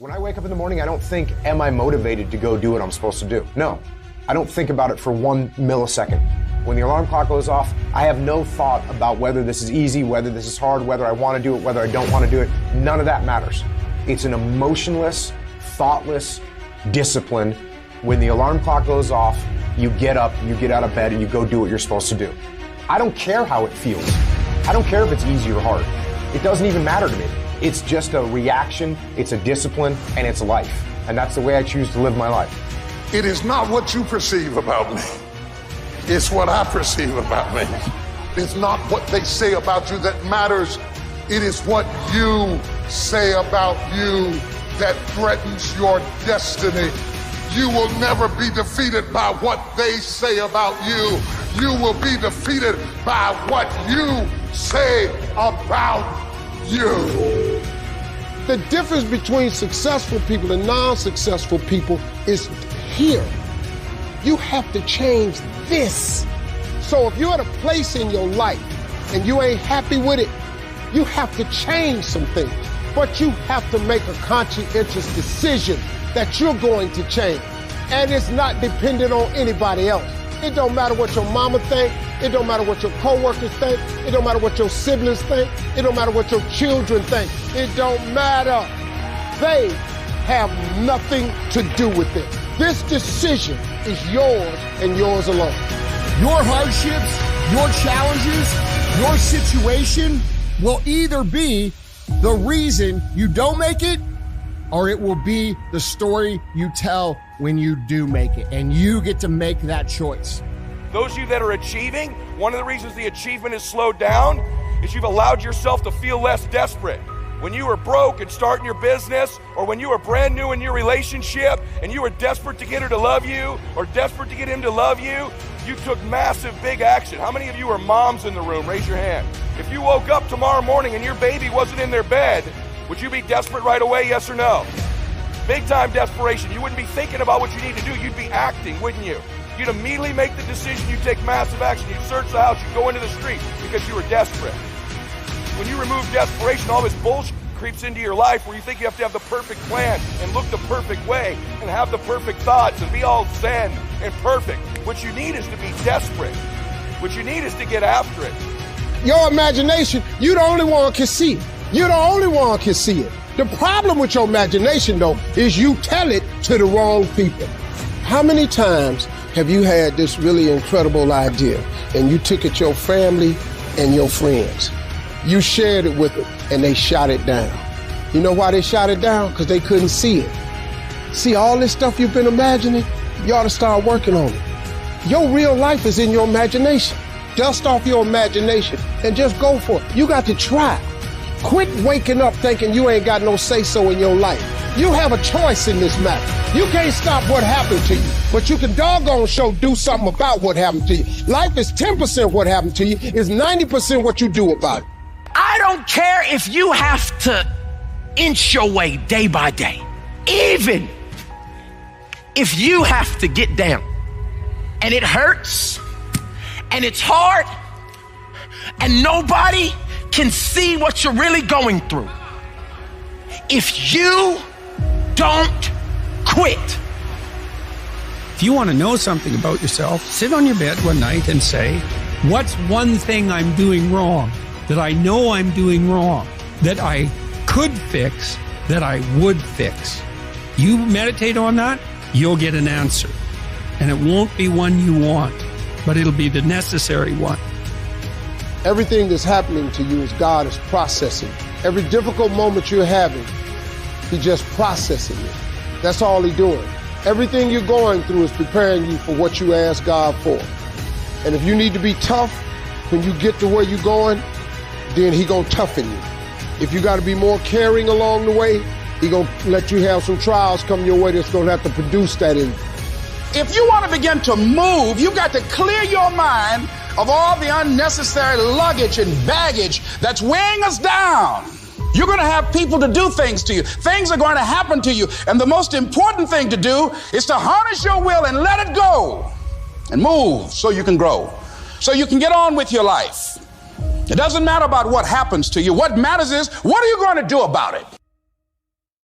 When I wake up in the morning, I don't think, am I motivated to go do what I'm supposed to do? No, I don't think about it for 1 millisecond. When the alarm clock goes off, I have no thought about whether this is easy, whether this is hard, whether I want to do it, whether I don't want to do it. None of that matters. It's an emotionless, thoughtless discipline. When the alarm clock goes off, you get up, you get out of bed, and you go do what you're supposed to do. I don't care how it feels. I don't care if it's easy or hard. It doesn't even matter to me. It's just a reaction, it's a discipline, and it's life. And that's the way I choose to live my life. It is not what you perceive about me. It's what I perceive about me. It's not what they say about you that matters. It is what you say about you that threatens your destiny. You will never be defeated by what they say about you. You will be defeated by what you say about you. The difference between successful people and non-successful people is here. You have to change this. So if you're at a place in your life and you ain't happy with it, you have to change some things. But you have to make a conscientious decision that you're going to change. And it's not dependent on anybody else. It don't matter what your mama think. It don't matter what your coworkers think. It don't matter what your siblings think. It don't matter what your children think. It don't matter. They have nothing to do with it. This decision is yours and yours alone. Your hardships, your challenges, your situation will either be the reason you don't make it, or it will be the story you tell when you do make it, and you get to make that choice. Those of you that are achieving, one of the reasons the achievement is slowed down is you've allowed yourself to feel less desperate. When you were broke and starting your business, or when you were brand new in your relationship and you were desperate to get her to love you or desperate to get him to love you, you took massive big action. How many of you are moms in the room? Raise your hand. If you woke up tomorrow morning and your baby wasn't in their bed, would you be desperate right away, yes or no? Big time desperation. You wouldn't be thinking about what you need to do. You'd be acting, wouldn't you? You'd immediately make the decision. You'd take massive action. You'd search the house. You'd go into the street because you were desperate. When you remove desperation, all this bullshit creeps into your life where you think you have to have the perfect plan and look the perfect way and have the perfect thoughts and be all zen and perfect. What you need is to be desperate. What you need is to get after it. Your imagination, you the only one can see it. You're the only one can see it. The problem with your imagination, though, is you tell it to the wrong people. How many times have you had this really incredible idea and you took it to your family and your friends? You shared it with them and they shot it down. You know why they shot it down? Because they couldn't see it. See, all this stuff you've been imagining, you ought to start working on it. Your real life is in your imagination. Dust off your imagination and just go for it. You got to try. Quit waking up thinking you ain't got no say-so in your life. You have a choice in this matter. You can't stop what happened to you, but you can doggone sure do something about what happened to you. Life is 10% what happened to you, is 90% what you do about it. I don't care if you have to inch your way day by day, even if you have to get down and it hurts and it's hard and nobody can see what you're really going through. If you don't quit. If you want to know something about yourself, sit on your bed one night and say, what's one thing I'm doing wrong that I know I'm doing wrong, that I could fix, that I would fix? You meditate on that, you'll get an answer. And it won't be one you want, but it'll be the necessary one. Everything that's happening to you is God is processing. Every difficult moment you're having, He's just processing it. That's all He's doing. Everything you're going through is preparing you for what you ask God for. And if you need to be tough when you get to where you're going, then He gonna toughen you. If you got to be more caring along the way, He gonna let you have some trials come your way that's gonna have to produce that in you. If you want to begin to move, you got to clear your mind of all the unnecessary luggage and baggage that's weighing us down. You're going to have people to do things to you. Things are going to happen to you. And the most important thing to do is to harness your will and let it go and move so you can grow, so you can get on with your life. It doesn't matter about what happens to you. What matters is, what are you going to do about it?